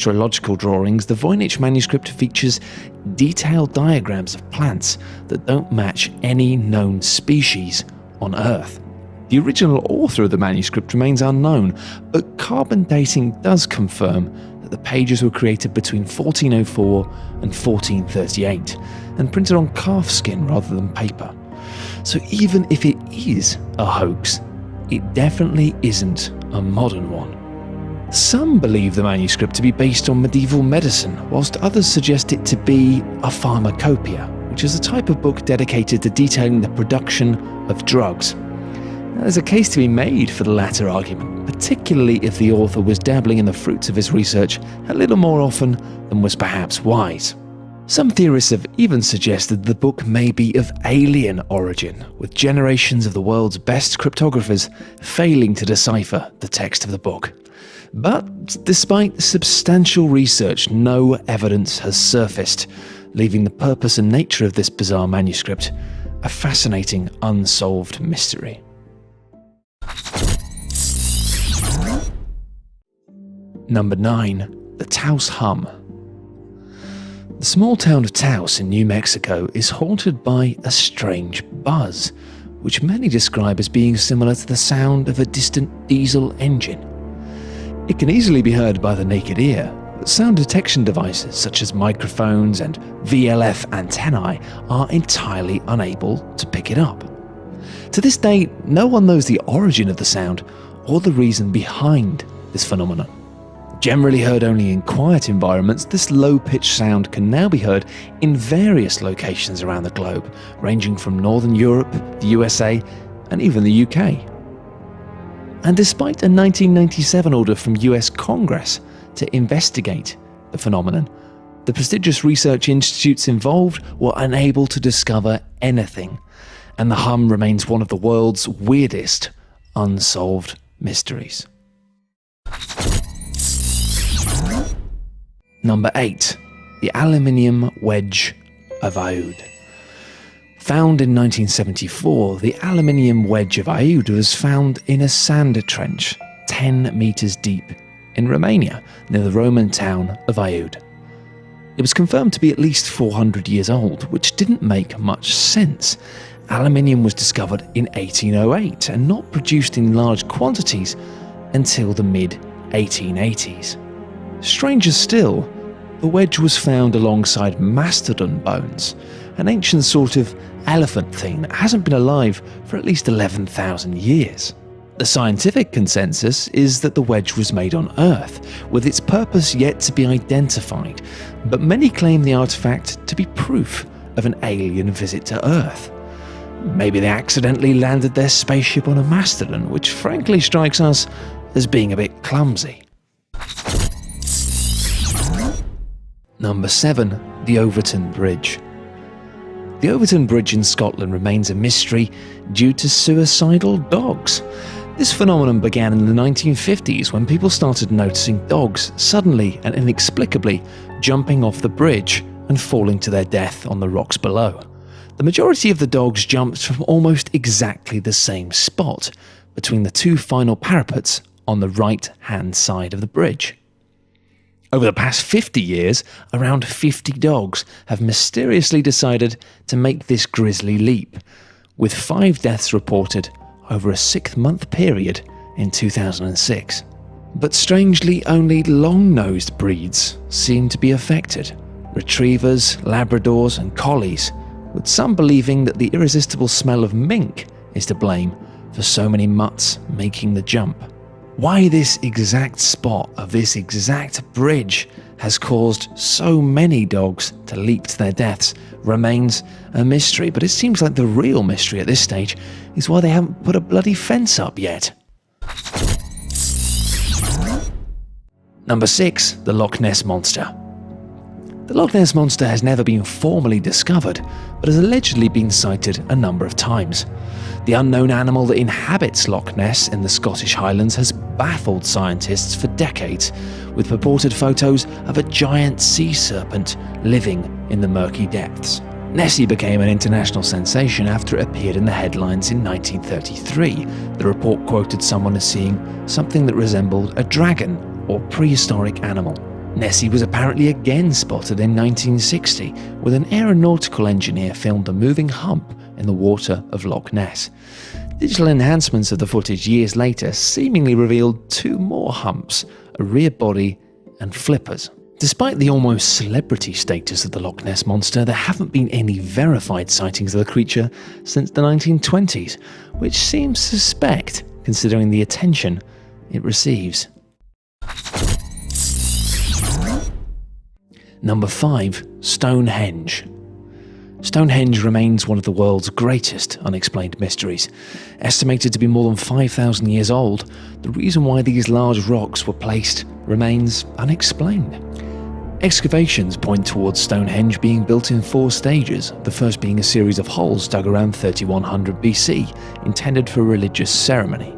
astrological drawings, the Voynich manuscript features detailed diagrams of plants that don't match any known species on Earth. The original author of the manuscript remains unknown, but carbon dating does confirm that the pages were created between 1404 and 1438 and printed on calfskin rather than paper. So even if it is a hoax, it definitely isn't a modern one. Some believe the manuscript to be based on medieval medicine, whilst others suggest it to be a pharmacopoeia, which is a type of book dedicated to detailing the production of drugs. Now, there's a case to be made for the latter argument, particularly if the author was dabbling in the fruits of his research a little more often than was perhaps wise. Some theorists have even suggested the book may be of alien origin, with generations of the world's best cryptographers failing to decipher the text of the book. But despite substantial research, no evidence has surfaced, leaving the purpose and nature of this bizarre manuscript a fascinating unsolved mystery. Number 9. The Taos Hum. The small town of Taos in New Mexico is haunted by a strange buzz, which many describe as being similar to the sound of a distant diesel engine. It can easily be heard by the naked ear, but sound detection devices such as microphones and VLF antennae are entirely unable to pick it up. To this day, no one knows the origin of the sound or the reason behind this phenomenon. Generally heard only in quiet environments, this low-pitched sound can now be heard in various locations around the globe, ranging from Northern Europe, the USA, and even the UK. And despite a 1997 order from US Congress to investigate the phenomenon, the prestigious research institutes involved were unable to discover anything, and the hum remains one of the world's weirdest unsolved mysteries. Number 8. The Aluminium Wedge of Aoud. Found in 1974, the aluminium wedge of Aoud was found in a sand trench 10 meters deep in Romania, near the Roman town of Aoud. It was confirmed to be at least 400 years old, which didn't make much sense. Aluminium was discovered in 1808 and not produced in large quantities until the mid-1880s. Stranger still, the wedge was found alongside mastodon bones, an ancient sort of elephant thing that hasn't been alive for at least 11,000 years. The scientific consensus is that the wedge was made on Earth, with its purpose yet to be identified, but many claim the artifact to be proof of an alien visit to Earth. Maybe they accidentally landed their spaceship on a mastodon, which frankly strikes us as being a bit clumsy. Number 7. The Overton Bridge. The Overton Bridge in Scotland remains a mystery due to suicidal dogs. This phenomenon began in the 1950s when people started noticing dogs suddenly and inexplicably jumping off the bridge and falling to their death on the rocks below. The majority of the dogs jumped from almost exactly the same spot, between the two final parapets on the right-hand side of the bridge. Over the past 50 years, around 50 dogs have mysteriously decided to make this grisly leap, with 5 deaths reported over a 6-month period in 2006. But strangely, only long-nosed breeds seem to be affected: retrievers, Labradors and Collies, with some believing that the irresistible smell of mink is to blame for so many mutts making the jump. Why this exact spot of this exact bridge has caused so many dogs to leap to their deaths remains a mystery, but it seems like the real mystery at this stage is why they haven't put a bloody fence up yet. Number 6. The Loch Ness Monster. The Loch Ness Monster has never been formally discovered, but has allegedly been sighted a number of times. The unknown animal that inhabits Loch Ness in the Scottish Highlands has baffled scientists for decades, with purported photos of a giant sea serpent living in the murky depths. Nessie became an international sensation after it appeared in the headlines in 1933. The report quoted someone as seeing something that resembled a dragon or prehistoric animal. Nessie was apparently again spotted in 1960, when an aeronautical engineer filmed a moving hump in the water of Loch Ness. Digital enhancements of the footage years later seemingly revealed two more humps, a rear body and flippers. Despite the almost celebrity status of the Loch Ness Monster, there haven't been any verified sightings of the creature since the 1920s, which seems suspect considering the attention it receives. Number 5. Stonehenge. Stonehenge remains one of the world's greatest unexplained mysteries. Estimated to be more than 5,000 years old, the reason why these large rocks were placed remains unexplained. Excavations point towards Stonehenge being built in 4 stages, the first being a series of holes dug around 3100 BC, intended for religious ceremony.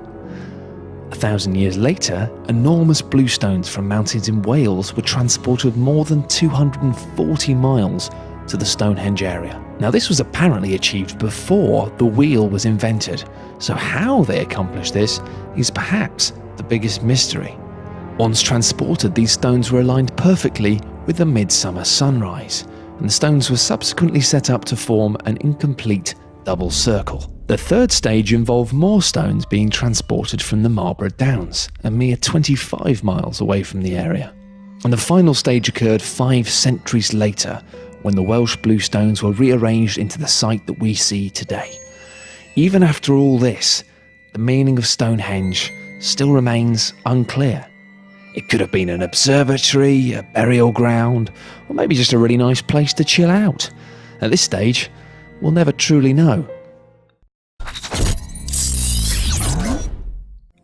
1,000 years later, enormous bluestones from mountains in Wales were transported more than 240 miles to the Stonehenge area. Now, this was apparently achieved before the wheel was invented, so how they accomplished this is perhaps the biggest mystery. Once transported, these stones were aligned perfectly with the midsummer sunrise, and the stones were subsequently set up to form an incomplete double circle. The third stage involved more stones being transported from the Marlborough Downs, a mere 25 miles away from the area. And the final stage occurred 5 centuries later, when the Welsh bluestones were rearranged into the site that we see today. Even after all this, the meaning of Stonehenge still remains unclear. It could have been an observatory, a burial ground, or maybe just a really nice place to chill out. At this stage, we'll never truly know.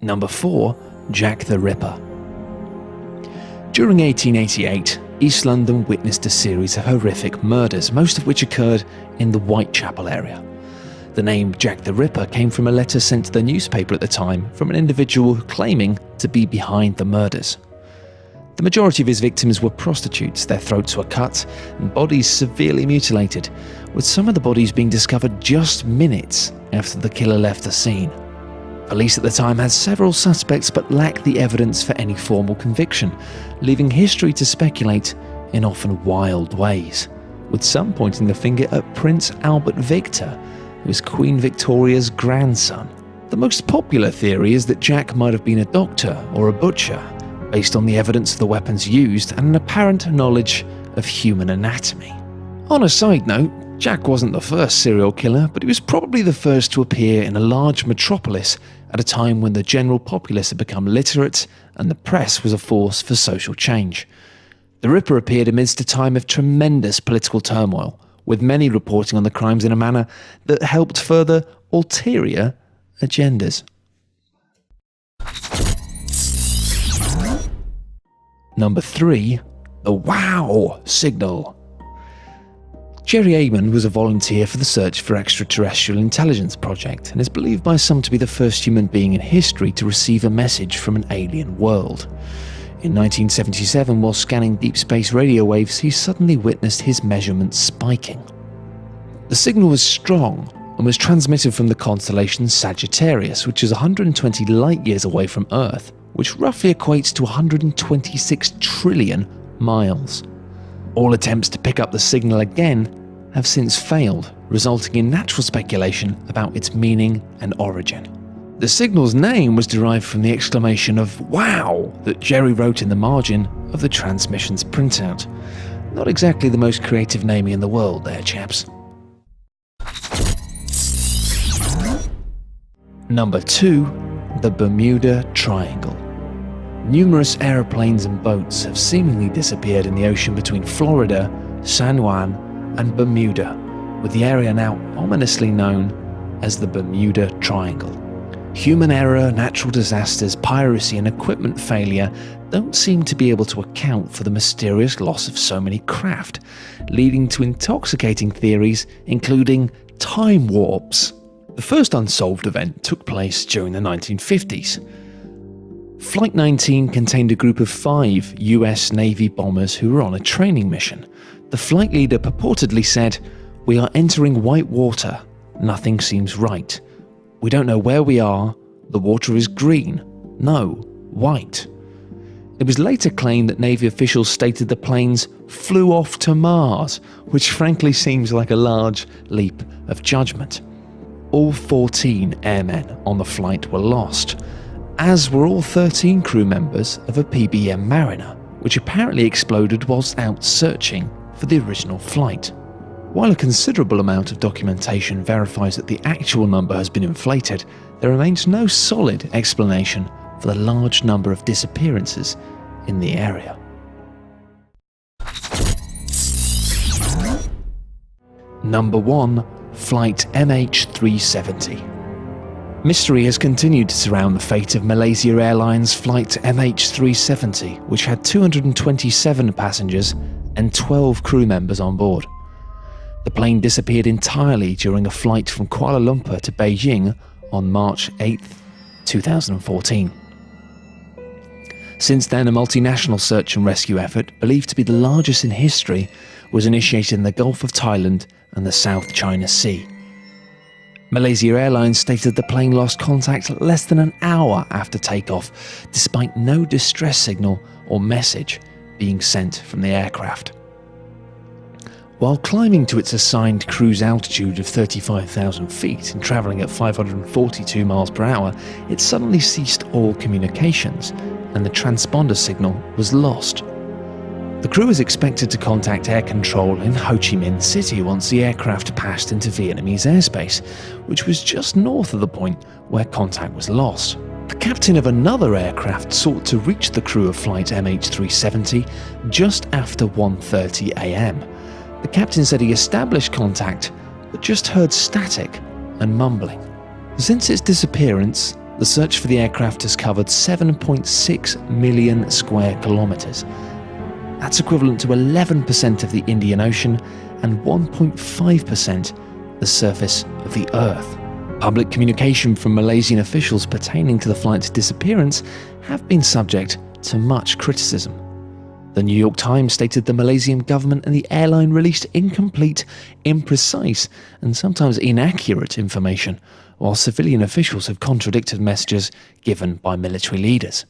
Number 4. Jack the Ripper. During 1888, East London witnessed a series of horrific murders, most of which occurred in the Whitechapel area. The name Jack the Ripper came from a letter sent to the newspaper at the time from an individual claiming to be behind the murders. The majority of his victims were prostitutes, their throats were cut and bodies severely mutilated, with some of the bodies being discovered just minutes after the killer left the scene. Police at the time had several suspects but lacked the evidence for any formal conviction, leaving history to speculate in often wild ways, with some pointing the finger at Prince Albert Victor, who was Queen Victoria's grandson. The most popular theory is that Jack might have been a doctor or a butcher, based on the evidence of the weapons used and an apparent knowledge of human anatomy. On a side note, Jack wasn't the first serial killer, but he was probably the first to appear in a large metropolis at a time when the general populace had become literate and the press was a force for social change. The Ripper appeared amidst a time of tremendous political turmoil, with many reporting on the crimes in a manner that helped further ulterior agendas. Number 3. The Wow Signal. Jerry Amon was a volunteer for the Search for Extraterrestrial Intelligence project and is believed by some to be the first human being in history to receive a message from an alien world. In 1977, while scanning deep space radio waves, he suddenly witnessed his measurements spiking. The signal was strong and was transmitted from the constellation Sagittarius, which is 120 light-years away from Earth, which roughly equates to 126 trillion miles. All attempts to pick up the signal again have since failed, resulting in natural speculation about its meaning and origin. The signal's name was derived from the exclamation of "wow" that Jerry wrote in the margin of the transmission's printout. Not exactly the most creative naming in the world there, chaps. Number 2. The Bermuda Triangle. Numerous aeroplanes and boats have seemingly disappeared in the ocean between Florida, San Juan, and Bermuda, with the area now ominously known as the Bermuda Triangle. Human error, natural disasters, piracy, and equipment failure don't seem to be able to account for the mysterious loss of so many craft, leading to intoxicating theories, including time warps. The first Unsolved event took place during the 1950s. Flight 19 contained a group of 5 US Navy bombers who were on a training mission. The flight leader purportedly said, "We are entering white water. Nothing seems right. We don't know where we are. The water is green. No, white." It was later claimed that Navy officials stated the planes flew off to Mars, which frankly seems like a large leap of judgment. All 14 airmen on the flight were lost, as were all 13 crew members of a PBM Mariner, which apparently exploded whilst out searching for the original flight. While a considerable amount of documentation verifies that the actual number has been inflated, there remains no solid explanation for the large number of disappearances in the area. Number 1. Flight MH370. Mystery has continued to surround the fate of Malaysia Airlines Flight MH370, which had 227 passengers and 12 crew members on board. The plane disappeared entirely during a flight from Kuala Lumpur to Beijing on March 8, 2014. Since then, a multinational search and rescue effort, believed to be the largest in history, was initiated in the Gulf of Thailand and the South China Sea. Malaysia Airlines stated the plane lost contact less than an hour after takeoff, despite no distress signal or message being sent from the aircraft. While climbing to its assigned cruise altitude of 35,000 feet and travelling at 542 miles per hour, it suddenly ceased all communications and the transponder signal was lost. The crew was expected to contact air control in Ho Chi Minh City once the aircraft passed into Vietnamese airspace, which was just north of the point where contact was lost. The captain of another aircraft sought to reach the crew of flight MH370 just after 1:30 a.m. The captain said he established contact, but just heard static and mumbling. Since its disappearance, the search for the aircraft has covered 7.6 million square kilometres. That's equivalent to 11% of the Indian Ocean and 1.5% the surface of the Earth. Public communication from Malaysian officials pertaining to the flight's disappearance have been subject to much criticism. The New York Times stated the Malaysian government and the airline released incomplete, imprecise, and sometimes inaccurate information, while civilian officials have contradicted messages given by military leaders.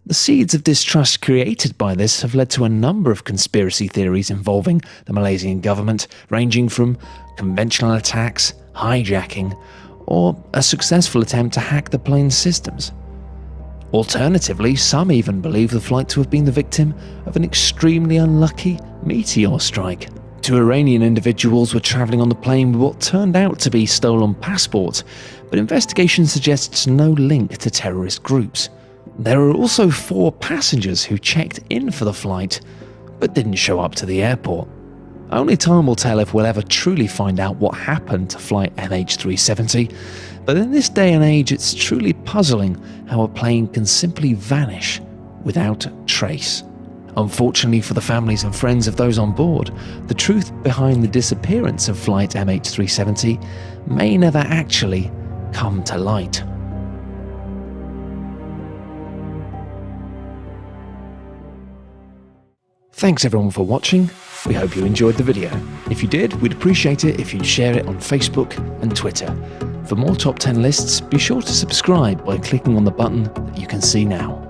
The seeds of distrust created by this have led to a number of conspiracy theories involving the Malaysian government, ranging from conventional attacks, hijacking, or a successful attempt to hack the plane's systems. Alternatively, some even believe the flight to have been the victim of an extremely unlucky meteor strike. Two Iranian individuals were travelling on the plane with what turned out to be stolen passports, but investigation suggests no link to terrorist groups. There are also 4 passengers who checked in for the flight, but didn't show up to the airport. Only time will tell if we'll ever truly find out what happened to flight MH370, but in this day and age it's truly puzzling how a plane can simply vanish without trace. Unfortunately for the families and friends of those on board, the truth behind the disappearance of flight MH370 may never actually come to light. Thanks everyone for watching. We hope you enjoyed the video. If you did, we'd appreciate it if you'd share it on Facebook and Twitter. For more top 10 lists, be sure to subscribe by clicking on the button that you can see now.